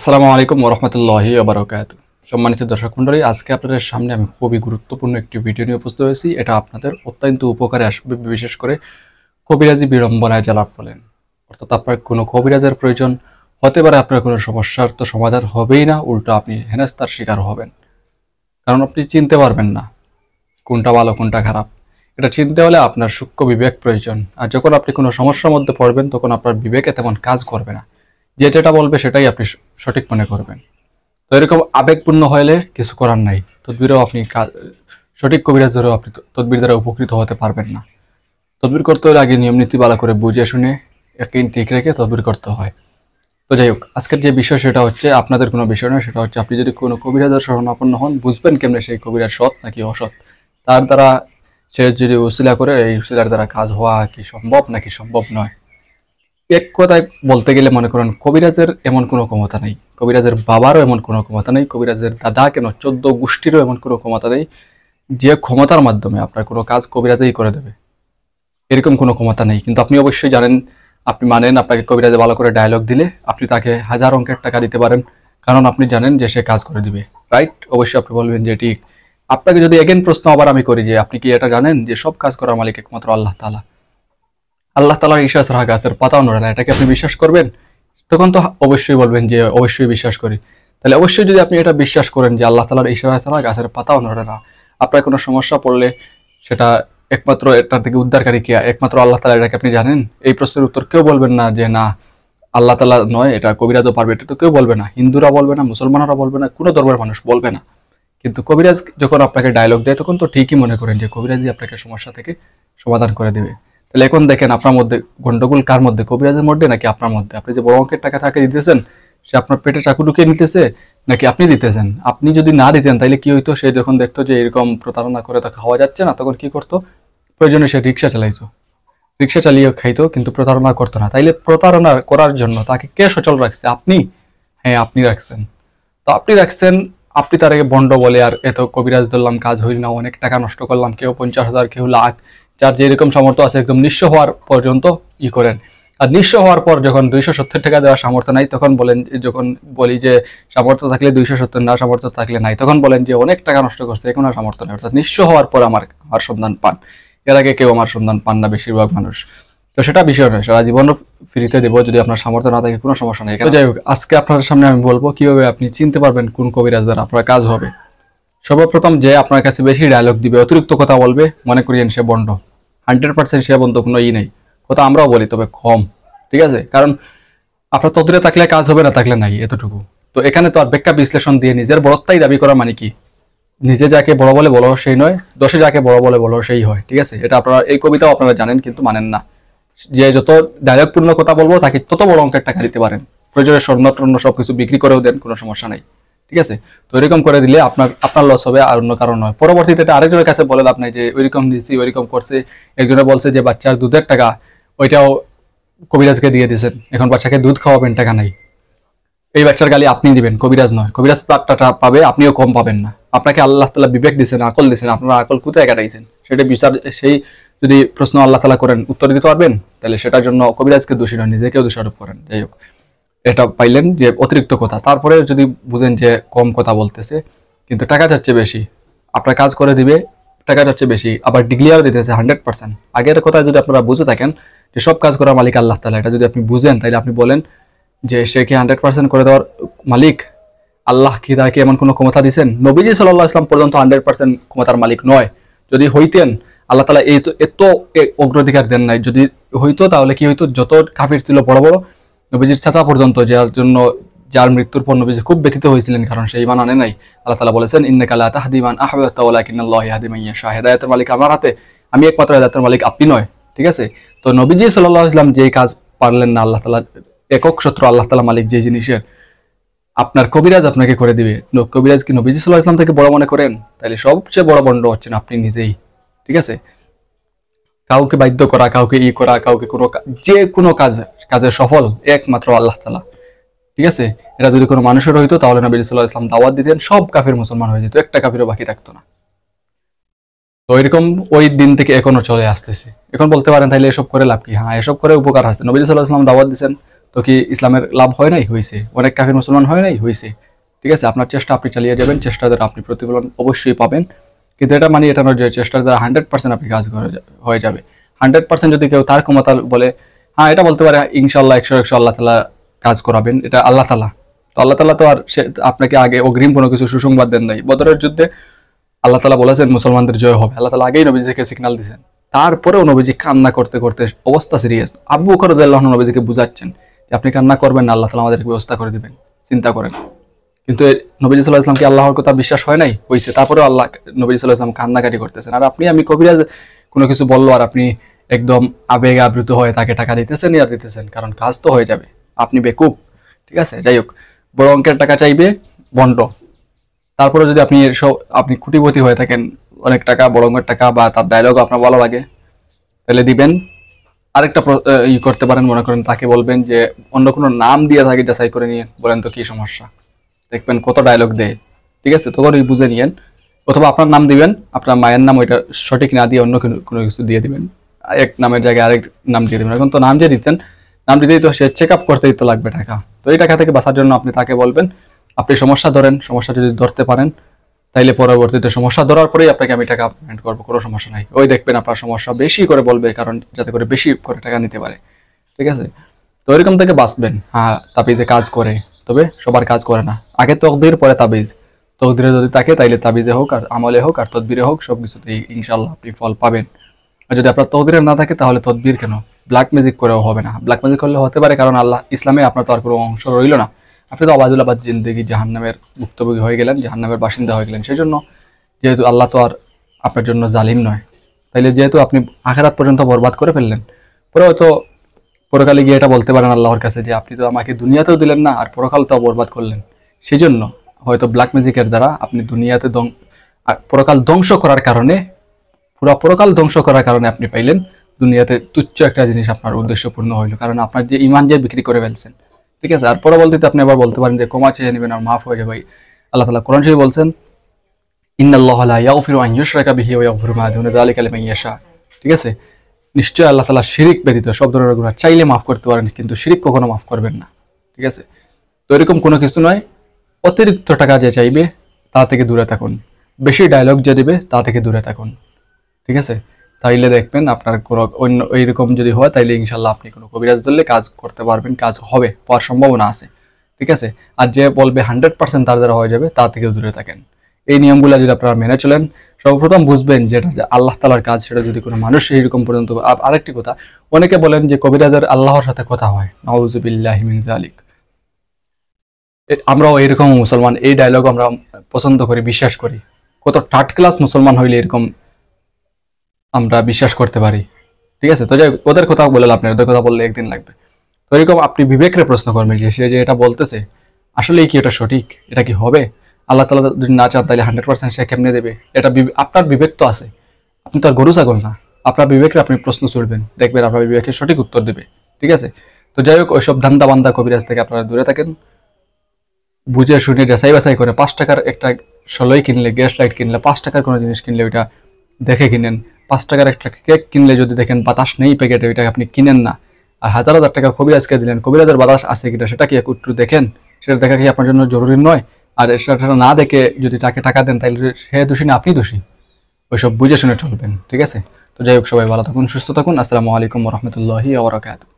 আসসালামু আলাইকুম ওরহমতুল্লাহি ওবারাকাতুহু। সম্মানিত দর্শক মণ্ডলী, আজকে আপনাদের সামনে আমি খুবই গুরুত্বপূর্ণ একটি ভিডিও নিয়ে উপস্থিত হয়েছি। এটা আপনাদের অত্যন্ত উপকারে আসবে, বিশেষ করে কবিরাজি বিড়ম্বনায় যারা বলেন, অর্থাৎ আপনার কোনো কবিরাজের প্রয়োজন হতে পারে, আপনার কোনো সমস্যার তো সমাধান হবেই না, উল্টো আপনি হেনস্থার শিকার হবেন। কারণ আপনি চিনতে পারবেন না কোনটা ভালো কোনটা খারাপ। এটা চিনতে হলে আপনার সূক্ষ্ম বিবেক প্রয়োজন। আর যখন আপনি কোনো সমস্যার মধ্যে পড়বেন, তখন আপনার বিবেকে তেমন কাজ করবে না, যেটা বলবে সেটাই আপনি সঠিক মনে করবেন। তো এরকম আবেগপূর্ণ হলে কিছু করার নাই, তদবিরও আপনি সঠিক কবিরাজ ধরেও আপনি তদবির দ্বারা উপকৃত হতে পারবেন না। তদবির করতে হলে আগে নিয়ম নীতি ভালো করে বুঝে শুনে একই ঠিক রেখে তদবির করতে হয়। তো যাই হোক, আজকের যে বিষয় সেটা হচ্ছে আপনাদের কোনো বিষয় নয়, সেটা হচ্ছে আপনি যদি কোনো কবিরাজের শরণাপন্ন হন, বুঝবেন কেমনে সেই কবিরাজ সৎ নাকি অসৎ। তার দ্বারা সে যদি উসিলা করে, এই উসিলার দ্বারা কাজ হওয়া কি সম্ভব নাকি সম্ভব নয়। এক কথায় বলতে গেলে মনে করেন, কবিরাজের এমন কোনো ক্ষমতা নেই, কবিরাজের বাবারও এমন কোনো ক্ষমতা নেই, কবিরাজের দাদা কেন 14 গোষ্ঠীরও এমন কোনো ক্ষমতা নেই যে ক্ষমতার মাধ্যমে আপনার কোনো কাজ কবিরাজেই করে দেবে, এরকম কোনো ক্ষমতা নেই। কিন্তু আপনি অবশ্যই জানেন, আপনি মানেন, আপনাকে কবিরাজে ভালো করে ডায়লগ দিলে আপনি তাকে 1000 অঙ্কের টাকা দিতে পারেন, কারণ আপনি জানেন যে সে কাজ করে দিবে। রাইট? অবশ্যই আপনি বলবেন যে ঠিক। আপনাকে যদি এগেন প্রশ্ন আবার আমি করি যে আপনি কি এটা জানেন যে সব কাজ করার মালিক একমাত্র আল্লাহ তাআলা, আল্লাহ তাআলার ইশা ছাড়া গাছের পাতাও নড়ে না, এটাকে আপনি বিশ্বাস করবেন? তখন তো অবশ্যই বলবেন যে অবশ্যই বিশ্বাস করি। তাহলে অবশ্যই যদি আপনি এটা বিশ্বাস করেন যে আল্লাহ তাআলার ইশারা ছাড়া গাছের পাতাও নড়ে না, আপনার কোনো সমস্যা পড়লে সেটা একমাত্র এটার থেকে উদ্ধারকারী কে? একমাত্র আল্লাহ তাআলা, এটাকে আপনি জানেন? এই প্রশ্নের উত্তর কেউ বলবেন না যে না, আল্লাহ তাআলা নয়, এটা কবিরাজও পারবে, এটা তো কেউ বলবে না। হিন্দুরা বলবে না, মুসলমানরা বলবে না, কোনো ধর্মের মানুষ বলবে না। কিন্তু কবিরাজ যখন আপনাকে ডায়লগ দেয়, তখন তো ঠিকই মনে করেন যে কবিরাজই আপনাকে সমস্যা থেকে সমাধান করে দেবে। তাহলে এখন দেখেন, আপনার মধ্যে গন্ডগোল কার মধ্যে, কবিরাজের মধ্যে নাকি আপনার মধ্যে? আপনি যে বড় অঙ্কের টাকা তাকে দিতেছেন, সে আপনার পেটে চাকু ঢুকিয়ে নিতেছে, নাকি আপনি দিতেছেন? আপনি যদি না দিতেন তাইলে কি হইতো? সে যখন দেখতো যে এরকম প্রতারণা করে তো খাওয়া যাচ্ছে না, তখন কি করতো? প্রয়োজনে সে রিক্সা চালাইতো, রিক্সা চালিয়ে খাইতো, কিন্তু প্রতারণা করতো না। তাইলে প্রতারণা করার জন্য তাকে কে সচল রাখছে? আপনি। হ্যাঁ, আপনি রাখছেন। তো আপনি রাখছেন, আপনি তার আগে বন্ড বলে আর এত কবিরাজ ধরলাম, কাজ হইল না, অনেক টাকা নষ্ট করলাম, কেউ 50,000 কেউ লাখ, যার যেরকম সামর্থ্য আছে একদম নিঃস্ব হওয়ার পর্যন্ত ই করেন। আর নিঃস্ব হওয়ার পর যখন 270 টাকা দেওয়ার সামর্থ্য নাই, তখন বলেন, যখন বলি যে সামর্থ্য থাকলে 270, না সামর্থ্য থাকলে নাই, তখন বলেন যে অনেক টাকা নষ্ট করছে, এখন আর সামর্থ্য নেই। অর্থাৎ নিঃস্ব হওয়ার পর আমার সন্ধান পান, এর আগে কেউ আমার সন্ধান পান না বেশিরভাগ মানুষ। তো সেটা বিষয় নয়, সারা জীবন ফ্রিতে দেবো, যদি আপনার সামর্থ্য না থাকে কোনো সমস্যা নেই। যাই হোক, আজকে আপনার সামনে আমি বলবো কিভাবে আপনি চিনতে পারবেন কোন কবিরাজ দ্বারা আপনার কাজ হবে। সর্বপ্রথম, যে আপনার কাছে বেশি ডায়লগ দিবে, অতিরিক্ত কথা বলবে, মনে করিয়েন সে বন্ড। 100% সে বন্ধ, কোনো নেই। কথা আমরাও বলি, তবে কম। ঠিক আছে? কারণ আপনার তদরে থাকলে কাজ হবে, না থাকলে নাই, এতটুকু। তো এখানে তো আর ব্যাখ্যা বিশ্লেষণ দিয়ে নিজের বড়ত্বাই দাবি করা মানে কি? নিজে যাকে বড় বলে বলো সেই নয়, দশে যাকে বড় বলে বলো সেই হয়। ঠিক আছে? এটা আপনারা, এই কবিতাও আপনারা জানেন কিন্তু মানেন না। যে যত ডায়লগপূর্ণ কথা বলবো তাকে তত বড় অঙ্কের টাকা দিতে পারেন, প্রয়োজনে স্বর্ণ টর্ণ সবকিছু বিক্রি করেও দেন, কোনো সমস্যা নাই। ঠিক আছে? তো এরকম করে দিলে আপনার লস হবে, আর অন্য কারণ নয়। পরবর্তীতে এটা আরেকজনের কাছে বলে লাভ নাই যে ওইরকম দিচ্ছি, ওইরকম করছে। একজনে বলছে যে বাচ্চার দুধের টাকা, ওইটাও কবিরাজকে দিয়ে দিয়েছেন, এখন বাচ্চাকে দুধ খাওয়াবেন, টাকা নাই। এই বাচ্চার গালি আপনি দিবেন, কবিরাজ নয়। কবিরাজ তো টাকা পাবে, আপনিও কম পাবেন না। আপনাকে আল্লাহ তাআলা বিবেক দিয়েছেন, আকল দিয়েছেন, আপনারা আকল কোথায় কাটাইছেন সেটা বিচার, সেই যদি প্রশ্ন আল্লাহ তাআলা করেন, উত্তর দিতে পারবেন? তাহলে সেটার জন্য কবিরাজকে দোষী নয়, নিজেকেও দোষারোপ করেন। যাই হোক, এটা পাইলেন যে অতিরিক্ত কথা। তারপরে যদি বুঝেন যে কম কথা বলতেছে কিন্তু টাকা যাচ্ছে বেশি, আপনার কাজ করে দিবে, টাকা যাচ্ছে বেশি, আবার ডিগ্লিয়ারও দিতেছে 100%। আগের কথা যদি আপনারা বুঝে থাকেন যে সব কাজ করার মালিক আল্লাহ তাআলা, এটা যদি আপনি বুঝেন, তাহলে আপনি বলেন যে সে কি 100% করে দেওয়ার মালিক? আল্লাহ কি তাকে এমন কোনো ক্ষমতা দিয়েছেন? নবীজি সাল্লাল্লাহু আলাইহি ওয়াসাল্লাম পর্যন্ত 100% ক্ষমতার মালিক নয়। যদি হইতেন, আল্লাহ তাআলা এত অগ্রাধিকার দেন নাই। যদি হইতো তাহলে কি হইতো? যত কাফির ছিল বড় বড়, নবীজির চাচা পর্যন্ত, যার মৃত্যুর পর নবীজি খুব ব্যথিত হয়েছিলেন, কারণ সে ঈমান আনে নাই। আল্লাহ তাআলা বলেছেন, ইন্নাকা লা তাহদি মান আহবাবতা ওয়ালাকিন্নাল্লাহু ইয়াহদি মান ইয়াশা। হেদায়েতের মালিক আমার হাতে, আমি একমাত্র হেদায়েতের মালিক, আপনি নয়। ঠিক আছে? তো নবীজি সাল্লাল্লাহু আলাইহি ওয়াসাল্লাম যেই কাজ পারলেন না, আল্লাহ তাআলা একক সত্র, আল্লাহ তাআলা মালিক যে জিনিসের, আপনার কবিরাজ আপনাকে করে দিবে। কবিরাজ কি নবীজি সাল্লাল্লাহু আলাইহি ওয়াসাল্লাম থেকে বড় মনে করেন? তাহলে সবচেয়ে বড় বন্ড হচ্ছেন আপনি নিজেই। ঠিক আছে? কাউকে বাধ্য করা, কাউকে করা, কাউকে যে কোনো কাজে সফল একমাত্র আল্লাহ তাআলা। ঠিক আছে? এটা যদি কোনো মানুষের হইতো, তাহলে নবী সাল্লাল্লাহু আলাইহি ওয়াসাল্লাম দাওয়াত দিতেন, সব কাফির মুসলমান হয়ে যেত, একটা কাফিরও বাকি থাকতো না। তো এরকম ওই দিন থেকে এখনো চলে আসতেছে। এখন বলতে পারেন তাহলে এসব করে লাভ কি? হ্যাঁ, এসব করে উপকার আছে। নবী সাল্লাল্লাহু আলাইহি ওয়াসাল্লাম দাওয়াত দিয়েছেন, তো কি ইসলামের লাভ হয় নাই? হয়েছে। অনেক কাফির মুসলমান হয় নাই? হয়েছে। ঠিক আছে, আপনার চেষ্টা আপনি চালিয়ে যাবেন, চেষ্টার দ্বারা আপনি প্রতিফলন অবশ্যই পাবেন। কিন্তু এটা মানে এটা নয় যে চেষ্টার দ্বারা 100% আপনি কাজ হয়ে যাবে। 100% যদি কেউ তার ক্ষমতা বলে, হ্যাঁ এটা বলতে পারে ইনশাল্লাহ 100 আল্লাহ তালা কাজ করাবেন, এটা আল্লাহ তালা। তো আল্লাহ তালা তো আর সে আপনাকে আগে অগ্রিম কোনো কিছু সুসংবাদ দেন নাই। বদরের যুদ্ধে আল্লাহ তালা বলেছেন মুসলমানদের জয় হবে, আল্লাহ তালা আগেই নবীজিকে সিগন্যাল দিয়েছেন। তারপরেও নবীজি কান্না করতে করতে অবস্থা সিরিয়াস, আবু বকর রাদিয়াল্লাহু আনহু নবীজিকে বুঝাচ্ছেন যে আপনি কান্না করবেন না, আল্লাহ তালা আমাদেরকে ব্যবস্থা করে দিবেন, চিন্তা করেন। কিন্তু নবী সাল্লাল্লাহু আলাইহি ওয়াসাল্লাম কি আল্লাহর কথা বিশ্বাস হয় নাই? হয়েছে। তারপরেও আল্লাহ নবী সাল্লাল্লাহু আলাইহি ওয়াসাল্লাম কান্নাকাটি করতেছেন। আর আমি কবিরাজ কোনো কিছু বললো আর আপনি একদম আবেগে আবৃত হয়ে তাকে টাকা দিতেছেন আর দিতেছেন, কারণ কাজ তো হয়ে যাবে, আপনি বেকুব। ঠিক আছে, যাই হোক, বড় অঙ্কের টাকা চাইবে বন্ড। তারপরে যদি আপনি কোটিপতি হয়ে থাকেন, অনেক টাকা, বড় অঙ্কের টাকা, বা তার ডায়লগ আপনার ভালো লাগে, তাহলে দিবেন। আরেকটা করতে পারেন, মনে করেন তাকে বলবেন যে অন্য কোনো নাম দিয়ে তাকে যাচাই করে নিয়ে বলেন তো কি সমস্যা, দেখবেন কত ডায়লগ দেয়। ঠিক আছে, তখন ওই বুঝে নিয়েন। অথবা আপনার নাম দিবেন, আপনার মায়ের নাম ওইটা সঠিক না দিয়ে অন্য কোনো কিছু দিয়ে দিবেন, এক নামের জায়গায় আরেক নাম দিয়ে দিবেন। এখন তো নাম যে দিতেন, নাম দিতেই তো সে চেক আপ করতেই তো লাগবে টাকা। তো এই টাকা থেকে বাঁচার জন্য আপনি তাকে বলবেন, আপনি সমস্যা ধরেন, সমস্যা যদি ধরতে পারেন তাইলে পরবর্তীতে সমস্যা ধরার পরেই আপনাকে আমি টাকা পেমেন্ট করবো, কোনো সমস্যা নাই। ওই দেখবেন আপনার সমস্যা বেশি করে বলবে, কারণ যাতে করে বেশি করে টাকা নিতে পারে। ঠিক আছে, তো এরকম থেকে বাঁচবেন। হ্যাঁ, তাবিজে কাজ করে, তবে সবার কাজ করে না। আগে তকদির, পরে তাবিজ। তকদিরে যদি থাকে তাইলে তাবিজে হোক আর আমলে হোক আর তদবিরে হোক, সব কিছুতেই ইনশাল্লাহ আপনি ফল পাবেন। আর যদি আপনার তকদিরে না থাকে তাহলে তদবির কেন, ব্ল্যাক ম্যাজিক করেও হবে না। ব্ল্যাক ম্যাজিক করলে হতে পারে, কারণ আল্লাহ ইসলামে আপনার তো আর কোনো অংশ রইল না, আপনি তো আবাদুল আবাদ জিন্দেগি জাহান্নামের ভুক্তভোগী হয়ে গেলেন, জাহান্নামের বাসিন্দা হয়ে গেলেন। সেই জন্য যেহেতু আল্লাহ তো আর আপনার জন্য জালিম নয়, তাইলে যেহেতু আপনি আখেরাত পর্যন্ত বরবাদ করে ফেললেন, পরে হয়তো পরকালে গিয়ে এটা বলতে পারেন আল্লাহর কাছে যে আপনি তো আমাকে দুনিয়াতেও দিলেন না আর পরকালটাও বরবাদ করলেন। সেই জন্য হয়তো ব্ল্যাক ম্যাজিকের দ্বারা আপনি দুনিয়াতে পরকাল ধ্বংস করার কারণে, পুরো পরকাল ধ্বংস করার কারণে আপনি পাইলেন, দুনিয়াতে তুচ্ছ একটা জিনিস আপনার উদ্দেশ্য পূর্ণ হইল, কারণ আপনার যে ইমান যে বিক্রি করে ফেলছেন। ঠিক আছে, আর পরবর্তীতে আপনি আবার বলতে পারেন যে ক্ষমা চেয়ে নেবেন আর মাফ হয়ে যাবে। আল্লাহ তাআলা কোরআন শরীফে বলছেন, ইন্নাল্লাহা লা ইয়াগফিরু আন ইউশরাকা বিহি ওয়া ইয়াগফিরু মা দুনা যালিকা লিমান ইয়াশা। ঠিক আছে, নিশ্চয় আল্লাহ তাআলা শিরিক ব্যতীত সব ধরনের গুনাহ চাইলে মাফ করতে পারেন, কিন্তু শিরিক কখনো মাফ করবেন না। ঠিক আছে, তো এরকম কোনো কিছু নয়। অতিরিক্ত টাকা যে চাইবে তা থেকে দূরে থাকুন, বেশি ডায়লগ যে দিবে তা থেকে দূরে থাকুন। ঠিক আছে, তাইলে দেখবেন আপনার কোনো অন্য এইরকম যদি হয়, তাইলে ইনশাল্লাহ আপনি কোনো কবিরাজ ধরলে কাজ করতে পারবেন, কাজ হবে, হওয়ার সম্ভাবনা আছে। ঠিক আছে, আর যে বলবে 100% তার দ্বারা হয়ে যাবে, তা থেকেও দূরে থাকেন। এই নিয়মগুলো যদি আপনারা মেনে চলেন, সর্বপ্রথম বুঝবেন যেটা যে আল্লাহ তাআলার কাজ, সেটা যদি কোনো মানুষ এইরকম পর্যন্ত। আরেকটি কথা, অনেকে বলেন যে কবিরাজের আল্লাহর সাথে কথা হয়, নাউযু বিল্লাহি মিন যালিক। আমরাও এরকম মুসলমান, এই ডায়লগ আমরা পছন্দ করি, বিশ্বাস করি। কত থার্ড ক্লাস মুসলমান হইলে এরকম আমরা বিশ্বাস করতে পারি। ঠিক আছে, তো যাই ওদের কথা বলে লাভ নেই, ওদের কথা বললে একদিন লাগবে। তো এরকম আপনি বিবেকরে প্রশ্ন করবেন যে সে যে এটা বলতেছে আসলে কি এটা সঠিক, এটা কি হবে? আল্লাহ তাআলা যদি না চান তাহলে 100% সে কেমনে দেবে? এটা আপনার বিবেক তো আছে, আপনি তো আর গরু ছাগল না। আপনার বিবেকরে আপনি প্রশ্ন ছুড়বেন, দেখবেন আপনার বিবেকের সঠিক উত্তর দেবে। ঠিক আছে, তো যাই হোক, ওইসব ধান্দা বান্দা কবিরাজ থেকে আপনারা দূরে থাকেন। বুঝে শুনে যাচাই বাছাই করে 5 টাকার একটা সলই কিনলে, গ্যাস লাইট কিনলে, 5 টাকার কোনো জিনিস কিনলে ওইটা দেখে কিনেন। 5 টাকার একটা কেক কিনলে যদি দেখেন বাতাস নেই প্যাকেটে, ওইটা আপনি কিনেন না। আর হাজার হাজার টাকা কবিরাজকে দিলেন, কবিরাজের বাতাস আছে কিনা সেটা কি একটু দেখেন, সেটা দেখা কি আপনার জন্য জরুরি নয়? আর সেটা না দেখে যদি তাকে টাকা দেন, তাহলে সে দোষী না আপনি দোষী। ওইসব বুঝে শুনে চলবেন। ঠিক আছে, তো যাই হোক, সবাই ভালো থাকুন, সুস্থ থাকুন। আসসালামু আলাইকুম ওয়া রাহমাতুল্লাহি ওয়া বারাকাতুহু।